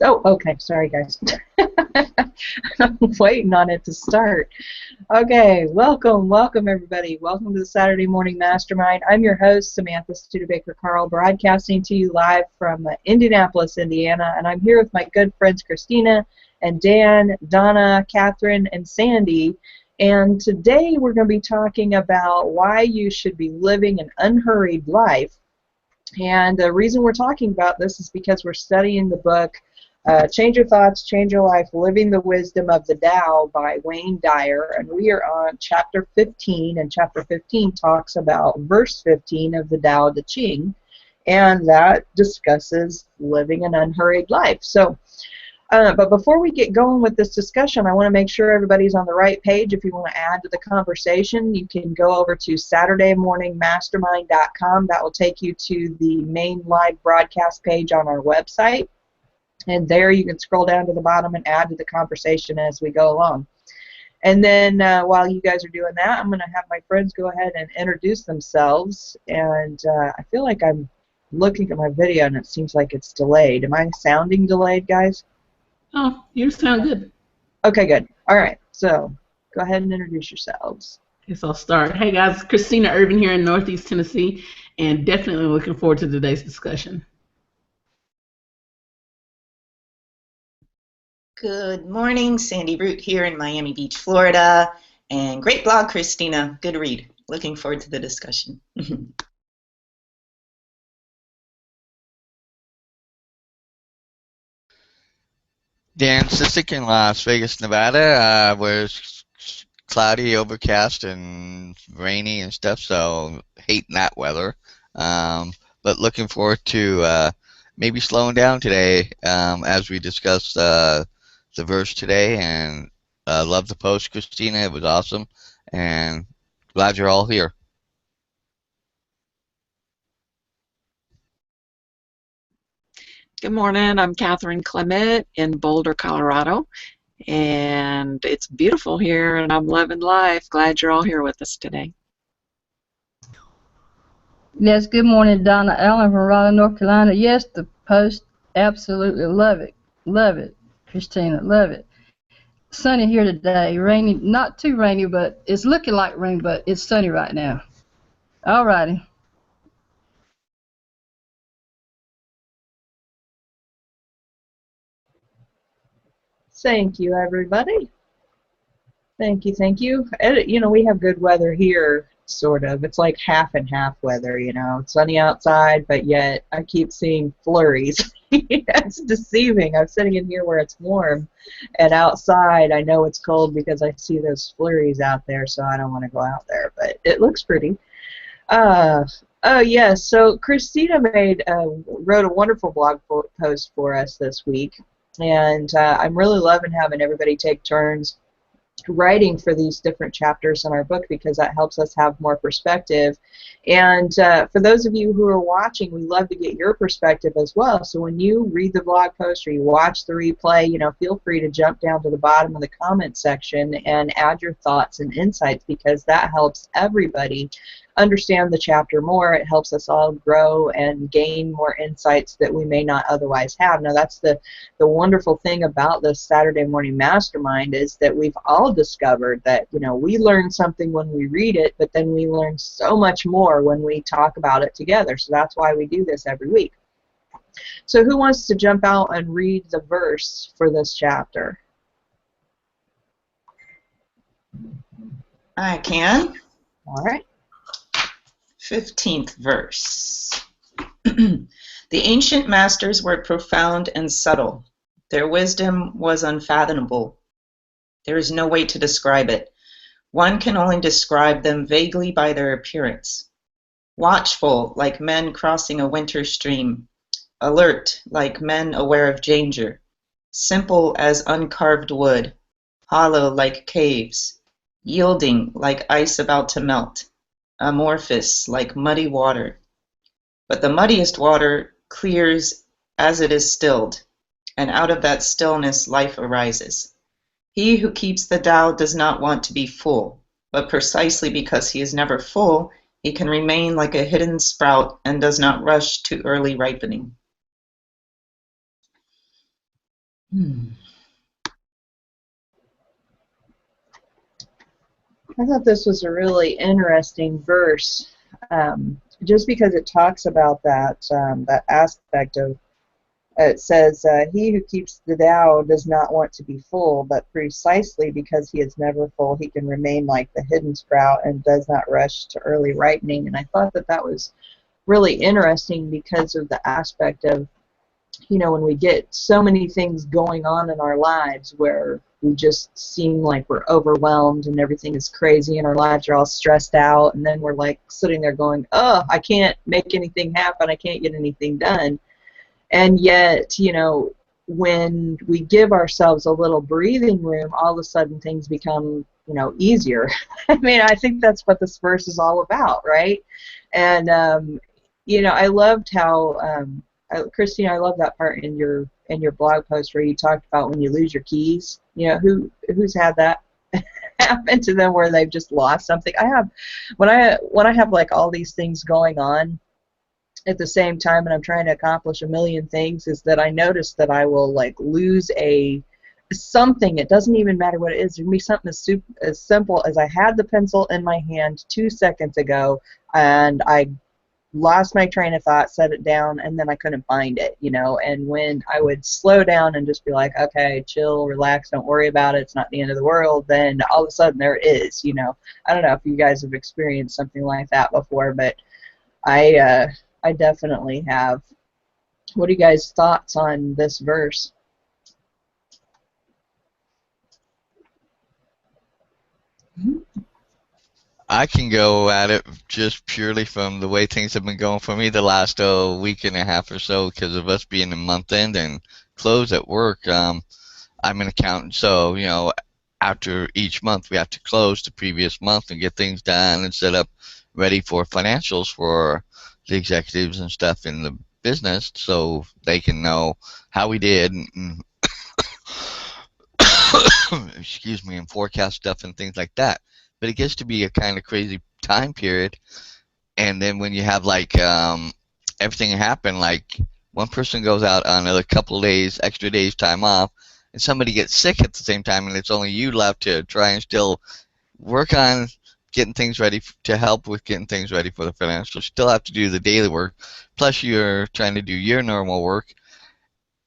Oh, okay. Sorry, guys. I'm waiting on it to start. Okay, welcome, everybody. Welcome to the Saturday Morning Mastermind. I'm your host, Samantha Studebaker-Carl, broadcasting to you live from Indianapolis, Indiana, and I'm here with my good friends Christina and Dan, Donna, Catherine, and Sandy. And today we're going to be talking about why you should be living an unhurried life. And the reason we're talking about this is because we're studying the book Change Your Thoughts, Change Your Life, Living the Wisdom of the Tao by Wayne Dyer. And we are on chapter 15, and chapter 15 talks about verse 15 of the Tao Te Ching, and that discusses living an unhurried life. So, but before we get going with this discussion, I want to make sure everybody's on the right page. If you want to add to the conversation, you can go over to SaturdayMorningMastermind.com. That will take you to the main live broadcast page on our website. And there you can scroll down to the bottom and add to the conversation as we go along. And then while you guys are doing that, I'm going to have my friends go ahead and introduce themselves. And I feel like I'm looking at my video and it seems like it's delayed. Am I sounding delayed, guys? Oh, you sound good. Okay, good. All right, so go ahead and introduce yourselves. Yes, I'll start. Hey, guys, Christina Irvin here in Northeast Tennessee, and definitely looking forward to today's discussion. Good morning, Sandy Root here in Miami Beach, Florida, and great blog, Christina. Good read. Looking forward to the discussion. Dan Sissick in Las Vegas, Nevada, where it's cloudy, overcast, and rainy and stuff, so hating that weather. But looking forward to maybe slowing down today as we discuss the verse today. And love the post, Christina. It was awesome, and glad you're all here. Good morning, I'm Catherine Clement in Boulder, Colorado, and it's beautiful here and I'm loving life. Glad you're all here with us today. Yes, good morning, Donna Allen from Raleigh, North Carolina. Yes, the post, absolutely love it, Christina, love it. Sunny here today, rainy, not too rainy, but it's looking like rain, but it's sunny right now. All righty. Thank you, everybody. Thank you, thank you. You know, we have good weather here, sort of. It's like half and half weather, you know. It's sunny outside, but yet I keep seeing flurries. It's deceiving. I'm sitting in here where it's warm, and outside I know it's cold because I see those flurries out there, so I don't want to go out there, but it looks pretty. Oh, yes, so Christina wrote a wonderful blog post for us this week, and I'm really loving having everybody take turns writing for these different chapters in our book because that helps us have more perspective. And for those of you who are watching, we love to get your perspective as well. So when you read the blog post or you watch the replay, you know, feel free to jump down to the bottom of the comment section and add your thoughts and insights because that helps everybody understand the chapter more. It helps us all grow and gain more insights that we may not otherwise have. Now that's the wonderful thing about this Saturday Morning Mastermind is that we've all discovered that, you know, we learn something when we read it, but then we learn so much more when we talk about it together. So that's why we do this every week. So who wants to jump out and read the verse for this chapter? I can. All right. 15th verse. The ancient masters were profound and subtle. Their wisdom was unfathomable. There is no way to describe it. One can only describe them vaguely by their appearance. Watchful, like men crossing a winter stream. Alert, like men aware of danger. Simple as uncarved wood. Hollow like caves. Yielding like ice about to melt. Amorphous like muddy water. But the muddiest water clears as it is stilled, and out of that stillness life arises. He who keeps the Tao does not want to be full, but precisely because he is never full, he can remain like a hidden sprout and does not rush to early ripening. I thought this was a really interesting verse, just because it talks about that aspect of. It says, "He who keeps the Tao does not want to be full, but precisely because he is never full, he can remain like the hidden sprout and does not rush to early ripening." And I thought that was really interesting because of the aspect of, when we get so many things going on in our lives where we just seem like we're overwhelmed and everything is crazy and our lives are all stressed out, and then we're like sitting there going, oh, I can't make anything happen, I can't get anything done. And yet, when we give ourselves a little breathing room, all of a sudden things become, easier. I mean, I think that's what this verse is all about, right? And, I loved how, Christine, I love that part in your blog post where you talked about when you lose your keys. Who's had that happen to them where they've just lost something? I have, when I have like all these things going on at the same time and I'm trying to accomplish a million things, is that I notice that I will like lose something. It doesn't even matter what it is. It can be something as simple as I had the pencil in my hand 2 seconds ago and I lost my train of thought, set it down, and then I couldn't find it, and when I would slow down and just be like, okay, chill, relax, don't worry about it, it's not the end of the world, then all of a sudden there it is. I don't know if you guys have experienced something like that before, but I definitely have. What are you guys' thoughts on this verse? I can go at it just purely from the way things have been going for me the last week and a half or so because of us being in month end and close at work. I'm an accountant, so after each month we have to close the previous month and get things done and set up ready for financials for the executives and stuff in the business so they can know how we did and excuse me, and forecast stuff and things like that. But it gets to be a kind of crazy time period, and then when you have like everything happen, like one person goes out on a couple of days, extra days time off, and somebody gets sick at the same time, and it's only you left to try and still work on getting things ready to help with getting things ready for the financials. Still have to do the daily work, plus you're trying to do your normal work.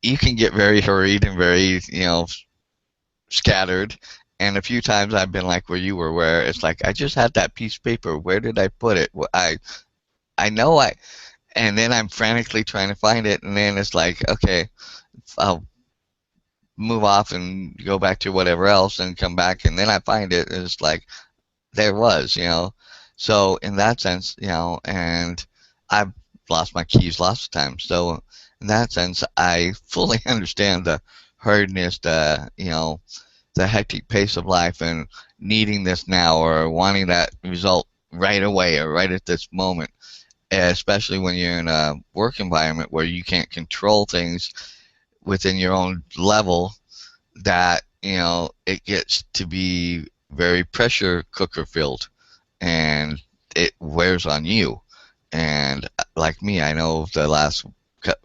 You can get very hurried and very, scattered. And a few times I've been like where you were, where it's like I just had that piece of paper. Where did I put it? I know and then I'm frantically trying to find it, and then it's like, okay, I'll move off and go back to whatever else and come back, and then I find it, and it's like there it was. So in that sense, and I've lost my keys lots of times. So in that sense, I fully understand the hardness, the hectic pace of life and needing this now or wanting that result right away or right at this moment, especially when you're in a work environment where you can't control things within your own level, that it gets to be very pressure cooker filled and it wears on you. And like me, I know the last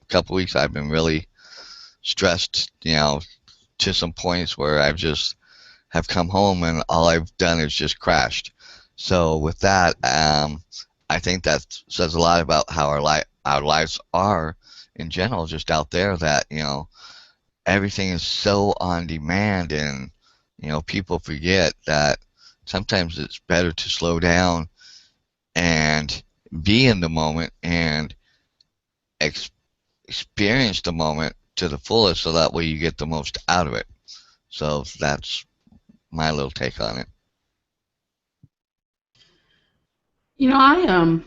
couple weeks I've been really stressed, to some points where I've just have come home and all I've done is just crashed. So with that, I think that says a lot about how our lives are in general, just out there, that everything is so on demand, and people forget that sometimes it's better to slow down and be in the moment and experience the moment to the fullest, so that way you get the most out of it. So that's my little take on it. I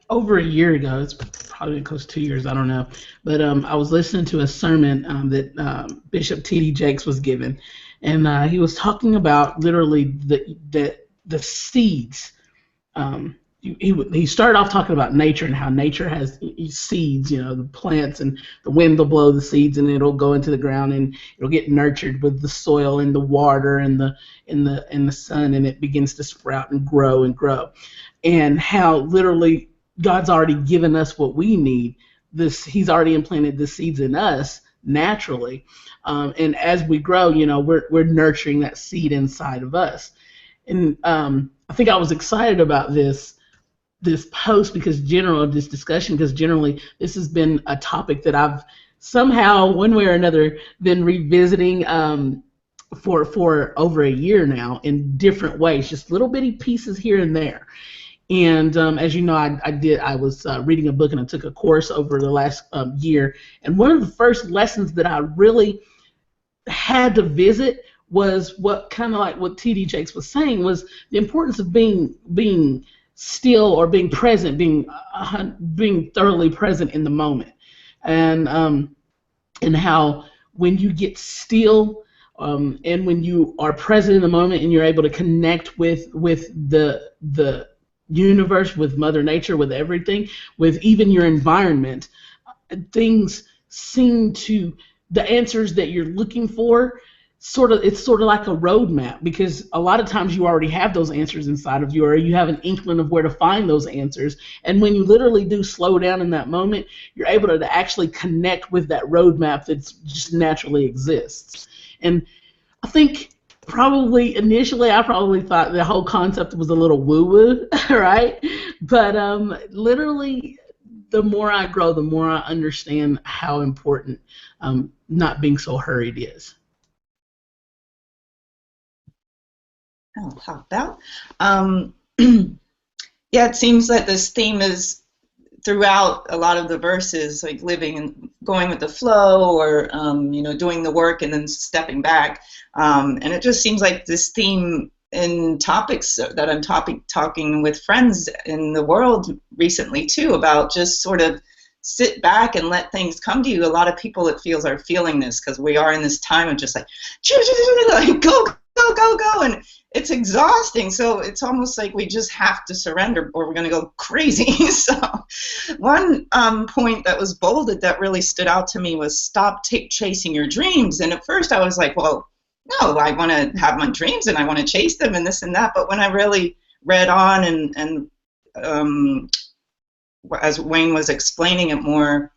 over a year ago, it's probably close to 2 years, I don't know, but I was listening to a sermon that Bishop T.D. Jakes was giving, and he was talking about literally the seeds. He started off talking about nature and how nature has seeds, the plants, and the wind will blow the seeds and it'll go into the ground and it'll get nurtured with the soil and the water and the sun, and it begins to sprout and grow and grow. And how literally God's already given us what we need. He's already implanted the seeds in us naturally. And as we grow, you know, we're nurturing that seed inside of us. And I think I was excited about this post because this discussion, because generally this has been a topic that I've somehow, one way or another, been revisiting for over a year now in different ways, just little bitty pieces here and there. And as you know, I was reading a book and I took a course over the last year. And one of the first lessons that I really had to visit was what kind of like what T.D. Jakes was saying was the importance of being still or being present, being thoroughly present in the moment, and how when you get still and when you are present in the moment and you're able to connect with the universe, with Mother Nature, with everything, with even your environment, things seem to, the answers that you're looking for, it's sort of like a roadmap, because a lot of times you already have those answers inside of you, or you have an inkling of where to find those answers. And when you literally do slow down in that moment, you're able to actually connect with that roadmap that just naturally exists. And I think probably initially I probably thought the whole concept was a little woo-woo, right? But literally, the more I grow, the more I understand how important not being so hurried is. I'll hop out. Yeah, it seems that this theme is throughout a lot of the verses, like living and going with the flow, or you know, doing the work and then stepping back. And it just seems like this theme in topics that I'm talking with friends in the world recently too, about just sort of sit back and let things come to you. A lot of people, it feels, are feeling this because we are in this time of just like go, go, go, go, and it's exhausting. So it's almost like we just have to surrender or we're going to go crazy. So one point that was bolded that really stood out to me was stop chasing your dreams. And at first I was like, well, no, I want to have my dreams and I want to chase them and this and that. But when I really read on and as Wayne was explaining it more,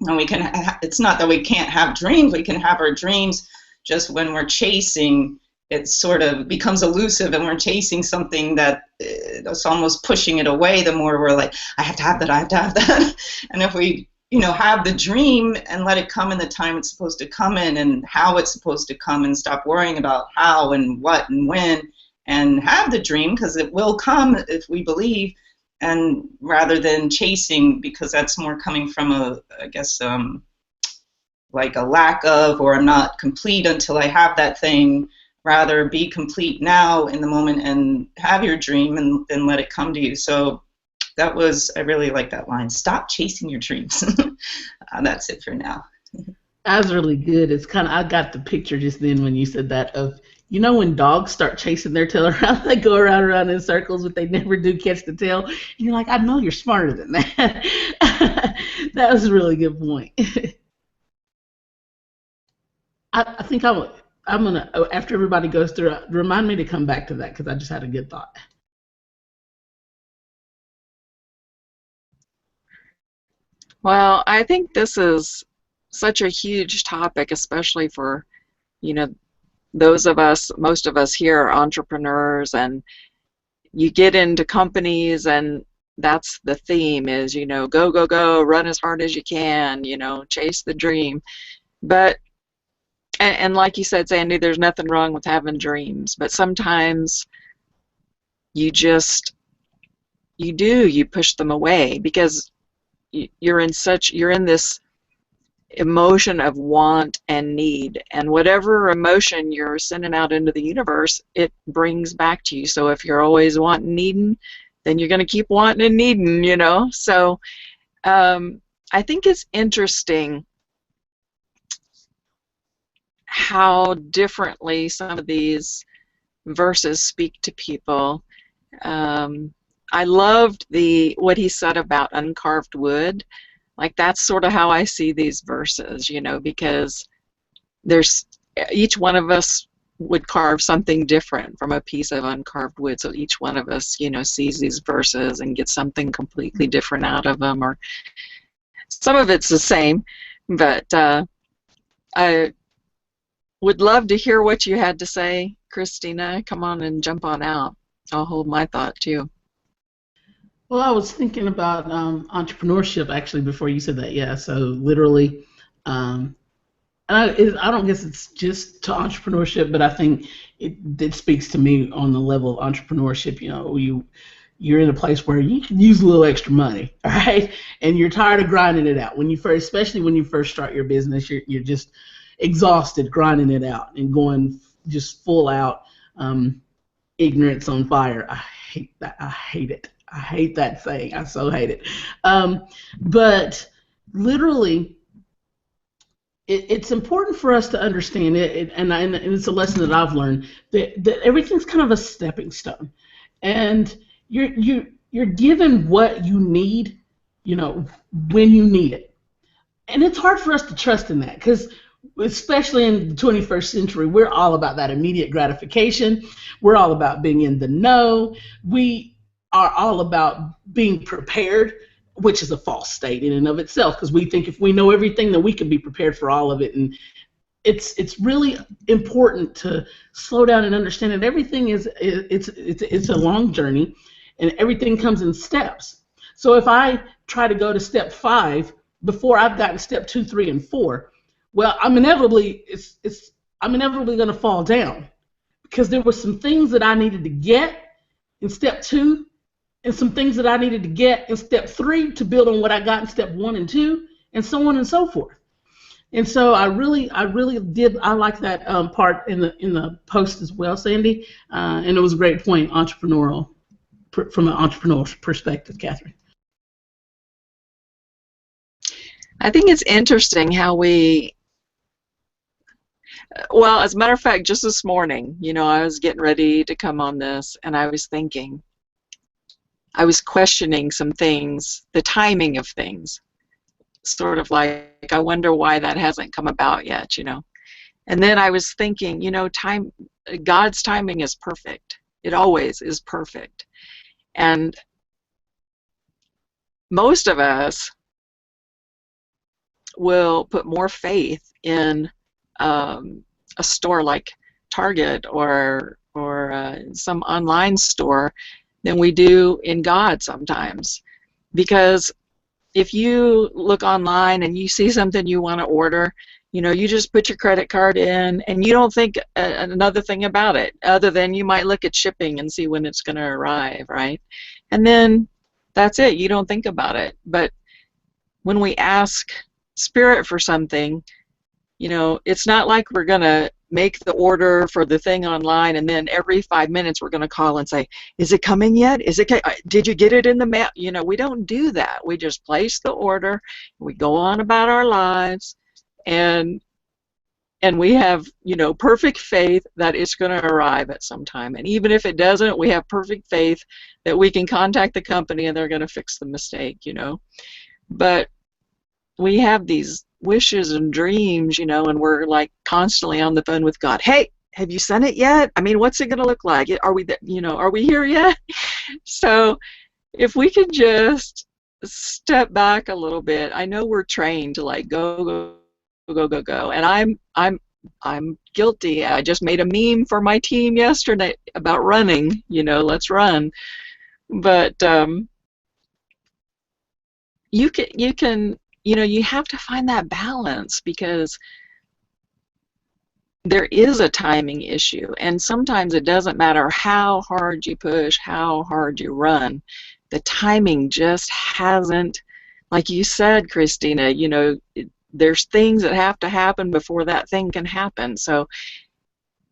and we can it's not that we can't have dreams, we can have our dreams, just when we're chasing, it sort of becomes elusive and we're chasing something that it's almost pushing it away. The more we're like, I have to have that, I have to have that. And if we, you know, have the dream and let it come in the time it's supposed to come in and how it's supposed to come, and stop worrying about how and what and when, and have the dream because it will come if we believe, and rather than chasing, because that's more coming from a, I guess, like a lack of, or I'm not complete until I have that thing. Rather be complete now in the moment and have your dream and let it come to you. So that was, I really like that line. Stop chasing your dreams. That's it for now. That was really good. It's kind of, I got the picture just then when you said that of, you know, when dogs start chasing their tail around, they go around in circles, but they never do catch the tail. And you're like, I know you're smarter than that. That was a really good point. I think I'm gonna, after everybody goes through, remind me to come back to that because I just had a good thought. Well, I think this is such a huge topic, especially for, you know, those of us, most of us here are entrepreneurs, and you get into companies and that's the theme is, you know, go, go, go, run as hard as you can, you know, chase the dream. But and like you said, Sandy, there's nothing wrong with having dreams, but sometimes you push them away because you're in this emotion of want and need, and whatever emotion you're sending out into the universe, it brings back to you. So if you're always wanting, needing, then you're going to keep wanting and needing, you know. So I think it's interesting how differently some of these verses speak to people. I loved what he said about uncarved wood. Like, that's sort of how I see these verses, you know, because each one of us would carve something different from a piece of uncarved wood. So each one of us, you know, sees these verses and gets something completely different out of them, or some of it's the same, but I would love to hear what you had to say, Christina. Come on and jump on out. I'll hold my thought too. Well, I was thinking about entrepreneurship actually before you said that. Yeah, so literally, um, I don't guess it's just to entrepreneurship, but I think it speaks to me on the level of entrepreneurship. You know, you're in a place where you can use a little extra money, all right? And you're tired of grinding it out. When you first, especially when you first start your business, you're just exhausted grinding it out and going just full out ignorance on fire. I hate that. I hate it. I hate that saying. I so hate it. But literally, it's important for us to understand it, and it's a lesson that I've learned that everything's kind of a stepping stone, and you're given what you need, you know, when you need it, and it's hard for us to trust in that because, especially in the 21st century, we're all about that immediate gratification. We're all about being in the know. We are all about being prepared, which is a false state in and of itself, because we think if we know everything, then we can be prepared for all of it. And it's really important to slow down and understand that everything it's a long journey, and everything comes in steps. So if I try to go to step 5 before I've gotten step 2, 3, and 4, well, I'm inevitably going to fall down because there were some things that I needed to get in step 2 and some things that I needed to get in step 3 to build on what I got in step 1 and 2, and so on and so forth. And so I like that part in the post as well, Sandy, and it was a great point, from an entrepreneurial perspective, Catherine. I think it's interesting how well, as a matter of fact, just this morning, you know, I was getting ready to come on this, and I was thinking, I was questioning some things, the timing of things, sort of like, I wonder why that hasn't come about yet, you know. And then I was thinking, you know, God's timing is perfect. It always is perfect. And most of us will put more faith in a store like Target or some online store than we do in God sometimes. Because if you look online and you see something you want to order, you know, you just put your credit card in and you don't think another thing about it other than you might look at shipping and see when it's going to arrive, right? And then that's it. You don't think about it. But when we ask Spirit for something, you know, it's not like we're going to make the order for the thing online and then every 5 minutes we're going to call and say, is it coming yet? Did you get it in the mail? You know, we don't do that. We just place the order, we go on about our lives, and we have, you know, perfect faith that it's going to arrive at some time. And even if it doesn't, we have perfect faith that we can contact the company and they're going to fix the mistake, you know. But we have these wishes and dreams, you know, and we're like constantly on the phone with God. Hey, have you sent it yet? I mean, what's it going to look like? Are we here yet? So if we could just step back a little bit. I know we're trained to like go, and I'm guilty. I just made a meme for my team yesterday about running, you know, let's run. But you can you know, you have to find that balance because there is a timing issue, and sometimes it doesn't matter how hard you push, how hard you run, the timing just hasn't, like you said, Christina, you know, there's things that have to happen before that thing can happen. So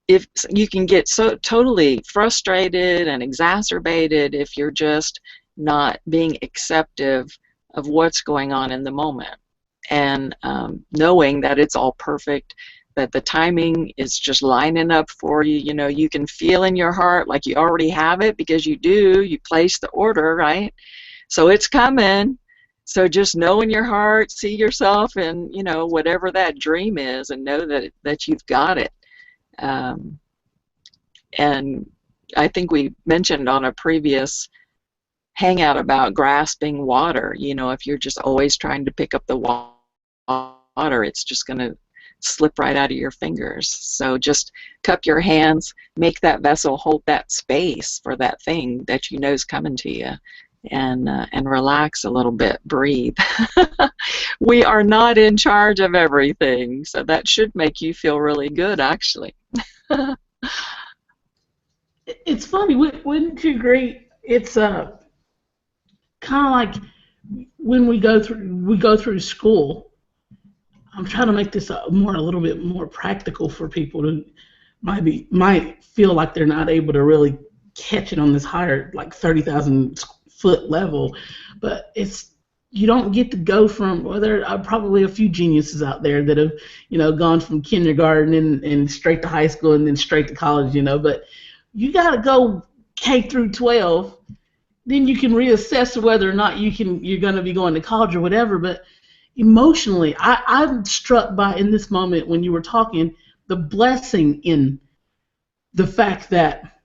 if you can get so totally frustrated and exacerbated if you're just not being acceptive of what's going on in the moment, and knowing that it's all perfect, that the timing is just lining up for you. You know, you can feel in your heart like you already have it because you place the order, right? So it's coming. So just know in your heart, see yourself in, you know, whatever that dream is, and know that you've got it. And I think we mentioned on a previous hangout about grasping water. You know, if you're just always trying to pick up the water, it's just going to slip right out of your fingers. So just cup your hands, make that vessel hold that space for that thing that you know is coming to you, and relax a little bit, breathe. We are not in charge of everything, so that should make you feel really good, actually. It's funny, wouldn't you agree? It's kind of like when we go through school. I'm trying to make this a little bit more practical for people who might feel like they're not able to really catch it on this higher, like 30,000 foot level. But you don't get to go from, well, there are probably a few geniuses out there that have, gone from kindergarten and straight to high school and then straight to college, but you got to go K through 12. Then you can reassess whether or not you're going to be going to college or whatever. But emotionally, I'm struck by, in this moment when you were talking, the blessing in the fact that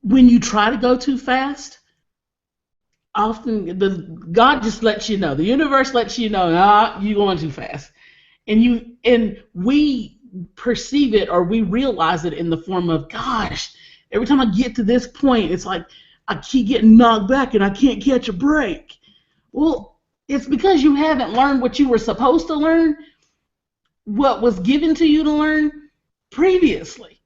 when you try to go too fast, often God just lets you know, the universe lets you know, nah, you're going too fast, and we perceive it, or we realize it in the form of, gosh, every time I get to this point, it's like I keep getting knocked back and I can't catch a break. Well, it's because you haven't learned what you were supposed to learn, what was given to you to learn previously.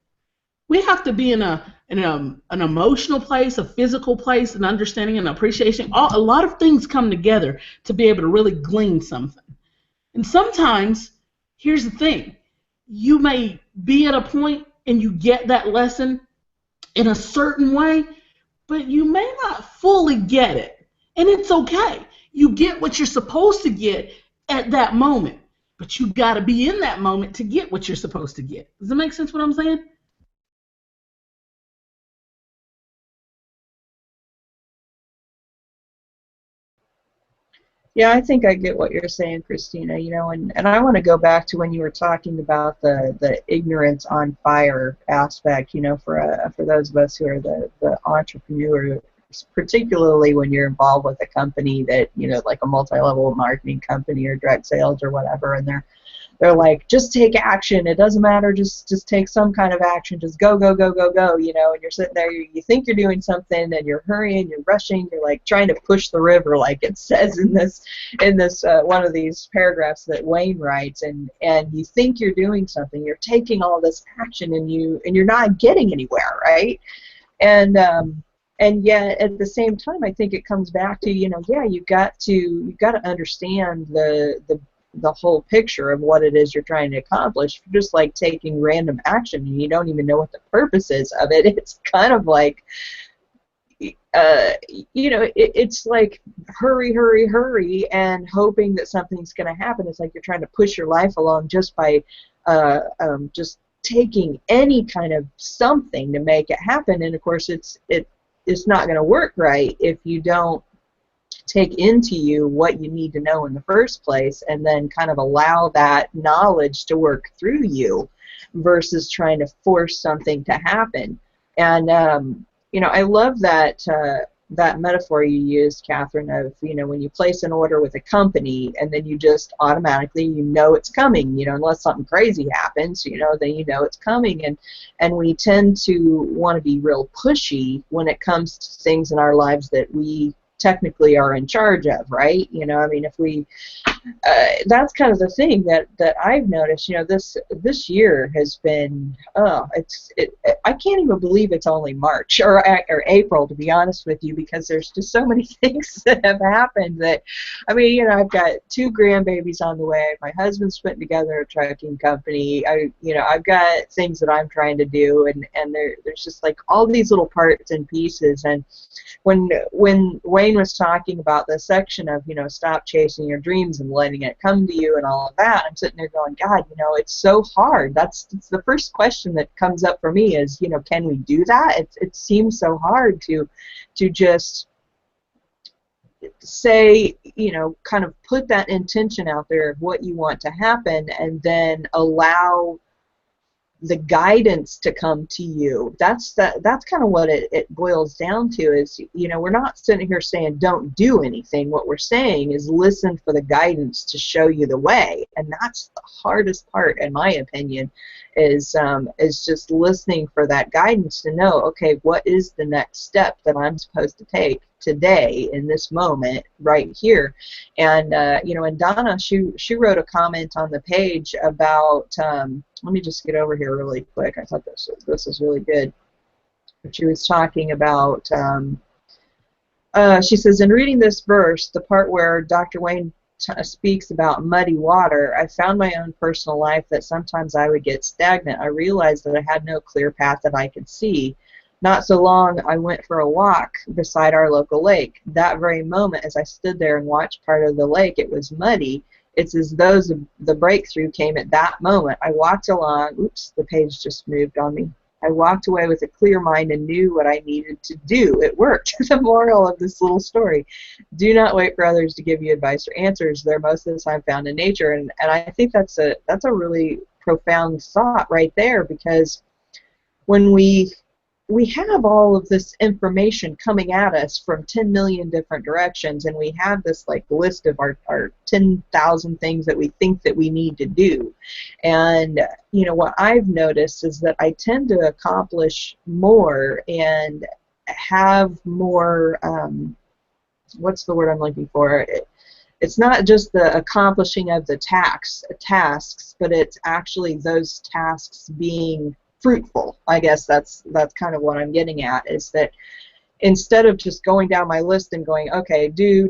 We have to be in an emotional place, a physical place, an understanding and appreciation. A lot of things come together to be able to really glean something. And sometimes, here's the thing, you may be at a point and you get that lesson in a certain way, but you may not fully get it. And it's okay. You get what you're supposed to get at that moment, but you got to be in that moment to get what you're supposed to get. Does that make sense what I'm saying? Yeah, I think I get what you're saying, Christina. And I want to go back to when you were talking about the ignorance on fire aspect. For those of us who are the entrepreneurs, particularly when you're involved with a company that, like a multi-level marketing company or direct sales or whatever, and they're like, just take action. It doesn't matter. Just take some kind of action. Just go, go, go, go, go. And you're sitting there. You think you're doing something, and you're hurrying. You're rushing. You're like trying to push the river, like it says in this one of these paragraphs that Wayne writes. And you think you're doing something. You're taking all this action, and you're not getting anywhere, right? And yet at the same time, I think it comes back to, yeah, you've got to understand the whole picture of what it is you're trying to accomplish. If you're just like taking random action and you don't even know what the purpose is of it, it's kind of like, it's like hurry, hurry, hurry, and hoping that something's going to happen. It's like you're trying to push your life along just by just taking any kind of something to make it happen. And of course, it's not going to work right if you don't take into you what you need to know in the first place, and then kind of allow that knowledge to work through you versus trying to force something to happen. And I love that metaphor you used, Catherine, of when you place an order with a company and then you just automatically it's coming, unless something crazy happens, then it's coming. And we tend to want to be real pushy when it comes to things in our lives that we technically are in charge of, right? If we that's kind of the thing that I've noticed. This year has been, I can't even believe it's only March or April, to be honest with you, because there's just so many things that have happened that, I've got 2 grandbabies on the way. My husband's putting together a trucking company. I've got things that I'm trying to do, and there's just like all these little parts and pieces. And when Wayne was talking about the section of, stop chasing your dreams and letting it come to you and all of that, I'm sitting there going, God, it's so hard. It's the first question that comes up for me is, can we do that? It seems so hard to just say, kind of put that intention out there of what you want to happen, and then allow the guidance to come to you. That's kind of what it boils down to is, you know, we're not sitting here saying don't do anything. What we're saying is listen for the guidance to show you the way. And that's the hardest part, in my opinion, is just listening for that guidance to know, okay, what is the next step that I'm supposed to take today in this moment right here. And you know, and Donna, she wrote a comment on the page about let me just get over here really quick. I thought this was really good. She was talking about she says, in reading this verse, the part where Dr. Wayne speaks about muddy water, I found my own personal life that sometimes I would get stagnant. I realized that I had no clear path that I could see. Not so long, I went for a walk beside our local lake. That very moment, as I stood there and watched part of the lake, it was muddy. It's as though the breakthrough came at that moment. I walked along. Oops, the page just moved on me. I walked away with a clear mind and knew what I needed to do. It worked. The moral of this little story: do not wait for others to give you advice or answers. They're most of the time found in nature. And I think that's a really profound thought right there, because when we have all of this information coming at us from 10 million different directions, and we have this like list of our 10,000 things that we think that we need to do. And you know, what I've noticed is that I tend to accomplish more and have more, what's the word I'm looking for? It's not just the accomplishing of the tasks, but it's actually those tasks being fruitful. I guess that's kind of what I'm getting at, is that instead of just going down my list and going, okay, do,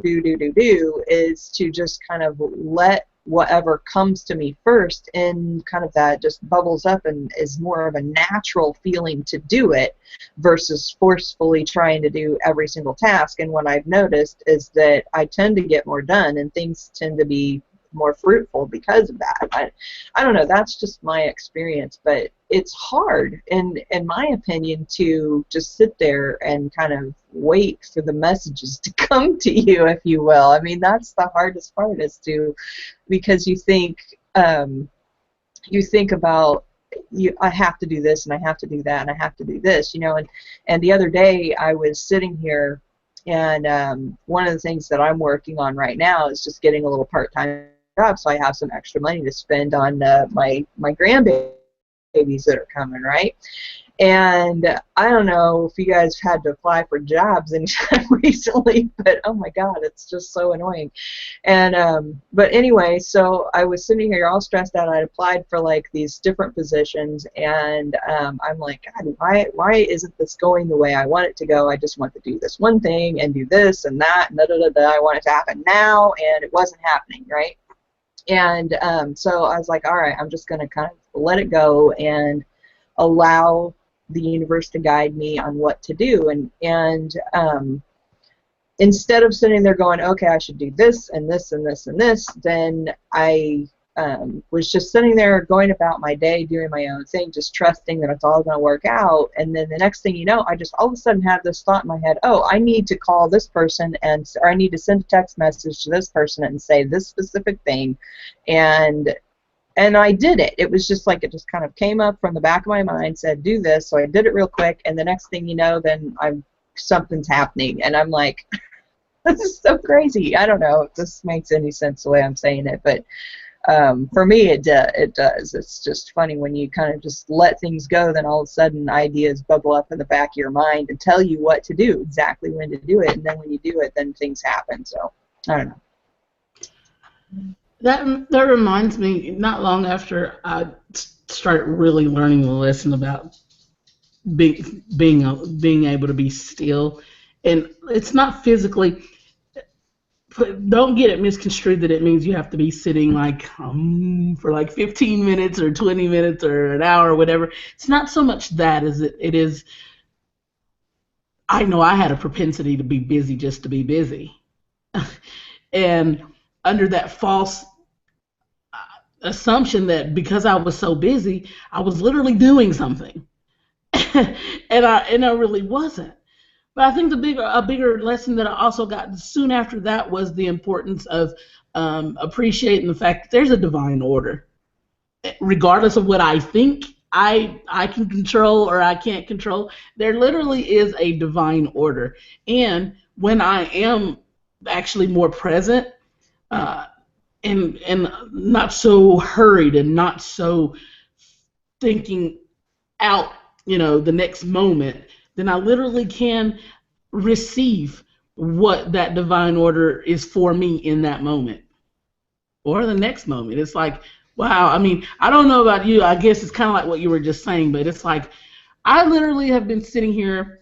is to just kind of let whatever comes to me first, and kind of that just bubbles up and is more of a natural feeling to do it versus forcefully trying to do every single task. And what I've noticed is that I tend to get more done and things tend to be more fruitful because of that. I don't know, that's just my experience, but it's hard, in my opinion, to just sit there and kind of wait for the messages to come to you, if you will. I mean, that's the hardest part, is to, because you think about, I have to do this and I have to do that and I have to do this, you know. And the other day I was sitting here, and one of the things that I'm working on right now is just getting a little part-time job, so I have some extra money to spend on my grandbabies that are coming, right? And I don't know if you guys had to apply for jobs anytime recently, but oh my God, it's just so annoying. And but anyway, so I was sitting here all stressed out. I applied for like these different positions, and I'm like, God, why isn't this going the way I want it to go? I just want to do this one thing and do this and that and I want it to happen now, and it wasn't happening, right? And so I was like, all right, I'm just going to kind of let it go and allow the universe to guide me on what to do. And instead of sitting there going, okay, I should do this and this and this and this, then I was just sitting there going about my day, doing my own thing, just trusting that it's all going to work out. And then the next thing you know, I just all of a sudden have this thought in my head, oh, I need to call this person, or I need to send a text message to this person and say this specific thing. And I did it. It was just like it just kind of came up from the back of my mind, said do this, so I did it real quick, and the next thing you know, then something's happening, and I'm like, this is so crazy. I don't know if this makes any sense the way I'm saying it, but for me it does. It's just funny when you kind of just let things go, then all of a sudden ideas bubble up in the back of your mind and tell you what to do, exactly when to do it, and then when you do it, then things happen. So I don't know. That reminds me, not long after I started really learning the lesson about being able to be still, and it's not physically. Don't get it misconstrued that it means you have to be sitting like for like 15 minutes or 20 minutes or an hour or whatever. It's not so much that as it is. I know I had a propensity to be busy just to be busy, and under that false assumption that because I was so busy, I was literally doing something, and I really wasn't. But I think a bigger lesson that I also got soon after that was the importance of appreciating the fact that there's a divine order. Regardless of what I think I can control or I can't control. There literally is a divine order. And when I am actually more present, uh, and not so hurried and not so thinking out, the next moment, then I literally can receive what that divine order is for me in that moment or the next moment. It's like, wow. I mean, I don't know about you. I guess it's kind of like what you were just saying, but it's like I literally have been sitting here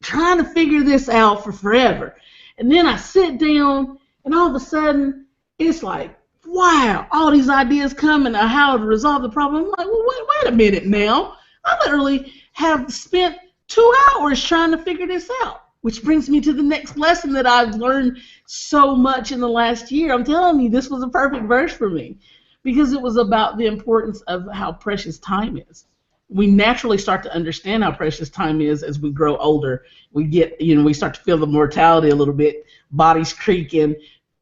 trying to figure this out for forever. And then I sit down, and all of a sudden, it's like, wow, all these ideas come and how to resolve the problem. I'm like, well, wait a minute now. I literally have spent 2 hours trying to figure this out, which brings me to the next lesson that I've learned so much in the last year. I'm telling you, this was a perfect verse for me because it was about the importance of how precious time is. We naturally start to understand how precious time is as we grow older. We get, we start to feel the mortality a little bit, bodies creaking,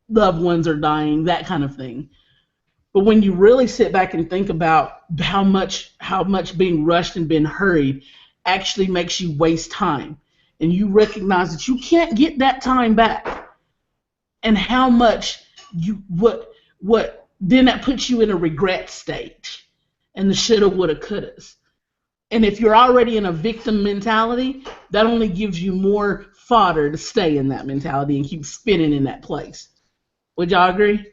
loved ones are dying, that kind of thing. But when you really sit back and think about how much being rushed and being hurried actually makes you waste time, and you recognize that you can't get that time back, and how much what then that puts you in a regret state and the shoulda, woulda, couldas. And if you're already in a victim mentality, that only gives you more fodder to stay in that mentality and keep spinning in that place. Would y'all agree?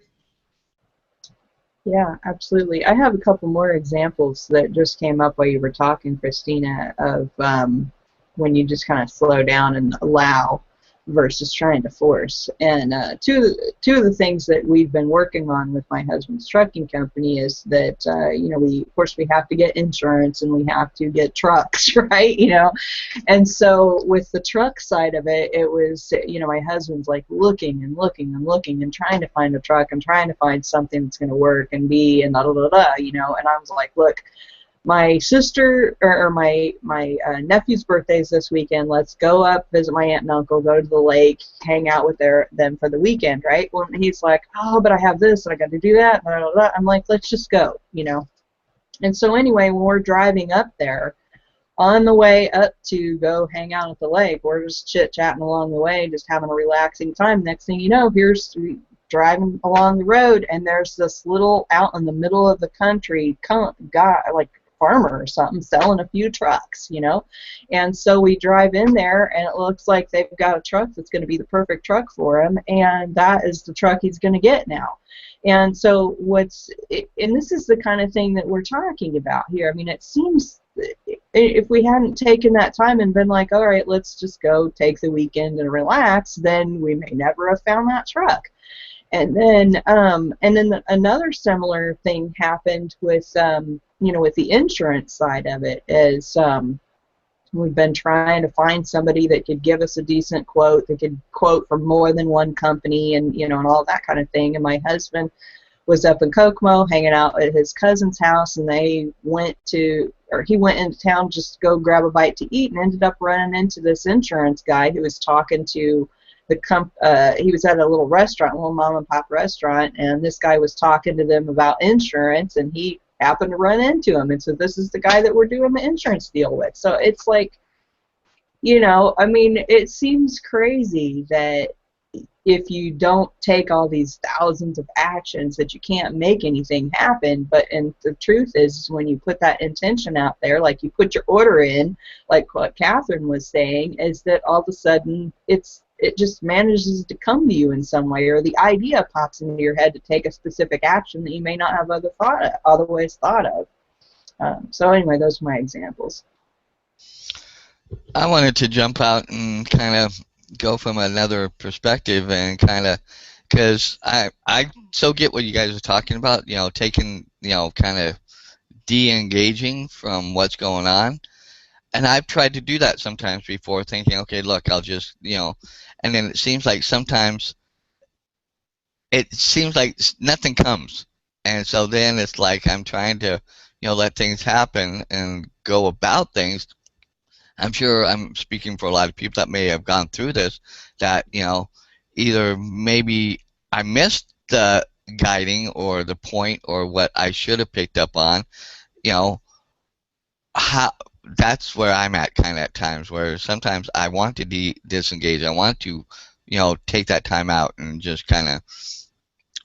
Yeah, absolutely. I have a couple more examples that just came up while you were talking, Christina, of when you just kind of slow down and allow versus trying to force. And two of the things that we've been working on with my husband's trucking company is that of course we have to get insurance and we have to get trucks, right? And so with the truck side of it, it was my husband's like looking and looking and looking and trying to find a truck and trying to find something that's going to work and be and da da da da, and I was like, look, my sister or my nephew's birthday is this weekend. Let's go up, visit my aunt and uncle, go to the lake, hang out with them for the weekend, right? Well, he's like, oh, but I have this and I got to do that. Blah, blah, blah. I'm like, let's just go, And so anyway, when we're driving up there, on the way up to go hang out at the lake, we're just chit-chatting along the way, just having a relaxing time. Next thing you know, here's driving along the road, and there's this little out in the middle of the country guy, like farmer or something, selling a few trucks, and so we drive in there and it looks like they've got a truck that's going to be the perfect truck for him, and that is the truck he's going to get now. And so and this is the kind of thing that we're talking about here. I mean, it seems if we hadn't taken that time and been like, all right, let's just go take the weekend and relax, then we may never have found that truck. And then another similar thing happened with with the insurance side of it is we've been trying to find somebody that could give us a decent quote, that could quote from more than one company, and and all that kind of thing. And my husband was up in Kokomo hanging out at his cousin's house, and he went into town just to go grab a bite to eat, and ended up running into this insurance guy who was talking to he was at a little restaurant, a little mom and pop restaurant, and this guy was talking to them about insurance, and he happened to run into him, and so this is the guy that we're doing the insurance deal with. So it's like, I mean, it seems crazy that if you don't take all these thousands of actions that you can't make anything happen, and the truth is when you put that intention out there, like you put your order in, like what Catherine was saying, is that all of a sudden it just manages to come to you in some way, or the idea pops into your head to take a specific action that you may not have otherwise thought of. So anyway, those are my examples. I wanted to jump out and kind of go from another perspective and kind of, because I so get what you guys are talking about, taking, kind of de-engaging from what's going on. And I've tried to do that sometimes before, thinking, okay, look, I'll just, and then it seems like sometimes nothing comes. And so then it's like I'm trying to, let things happen and go about things. I'm sure I'm speaking for a lot of people that may have gone through this, that, either maybe I missed the guiding or the point or what I should have picked up on, how that's where I'm at kind of at times, where sometimes I want to disengage. I want to, take that time out and just kind of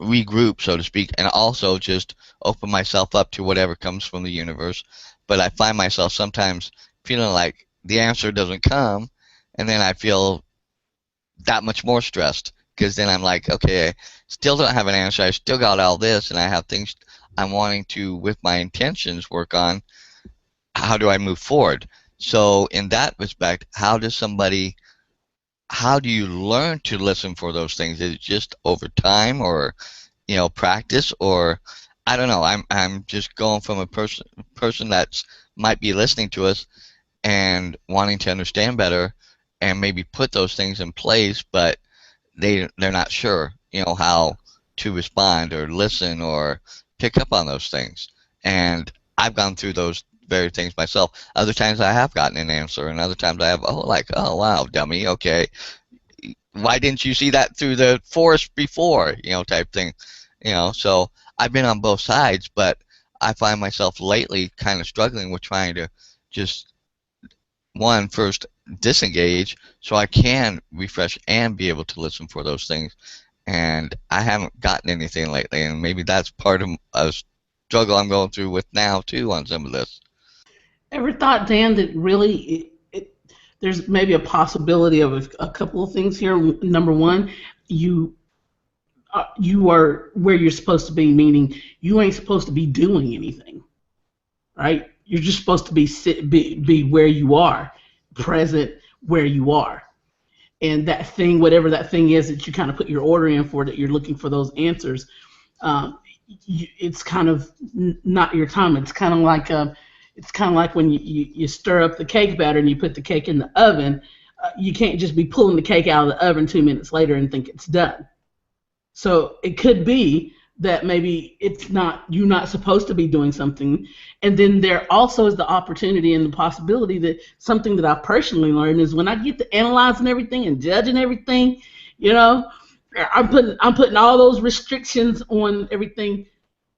regroup, so to speak, and also just open myself up to whatever comes from the universe. But I find myself sometimes feeling like the answer doesn't come, and then I feel that much more stressed because then I'm like, okay, I still don't have an answer. I still got all this, and I have things I'm wanting to, with my intentions, work on. How do I move forward? So in that respect, how do you learn to listen for those things? Is it just over time, or practice, or I don't know. I'm just going from a person that's might be listening to us and wanting to understand better and maybe put those things in place, but they're not sure, how to respond or listen or pick up on those things. And I've gone through those very things myself. Other times I have gotten an answer, and other times I have, oh wow, dummy, okay, why didn't you see that through the forest before, type thing. So I've been on both sides, but I find myself lately kind of struggling with trying to just first disengage so I can refresh and be able to listen for those things. And I haven't gotten anything lately, and maybe that's part of a struggle I'm going through with now too on some of this. Ever thought, Dan, that really there's maybe a possibility of a couple of things here? Number one, you you are where you're supposed to be, meaning you ain't supposed to be doing anything, right? You're just supposed to be where you are, present where you are. And that thing, whatever that thing is that you kind of put your order in for, that you're looking for those answers, it's kind of not your time. It's kind of like when you stir up the cake batter and you put the cake in the oven. You can't just be pulling the cake out of the oven 2 minutes later and think it's done. So it could be that maybe you're not supposed to be doing something. And then there also is the opportunity and the possibility that something that I personally learned is when I get to analyzing everything and judging everything, I'm putting all those restrictions on everything,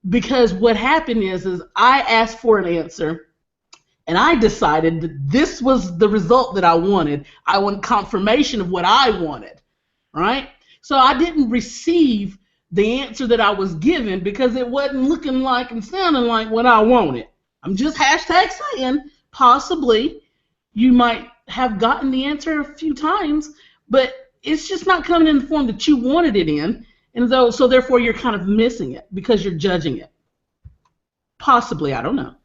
because what happened is I asked for an answer and I decided that this was the result that I wanted. I want confirmation of what I wanted, right? So I didn't receive the answer that I was given because it wasn't looking like and sounding like what I wanted. I'm just hashtag saying possibly you might have gotten the answer a few times, but it's just not coming in the form that you wanted it in, and so therefore you're kind of missing it because you're judging it. Possibly, I don't know.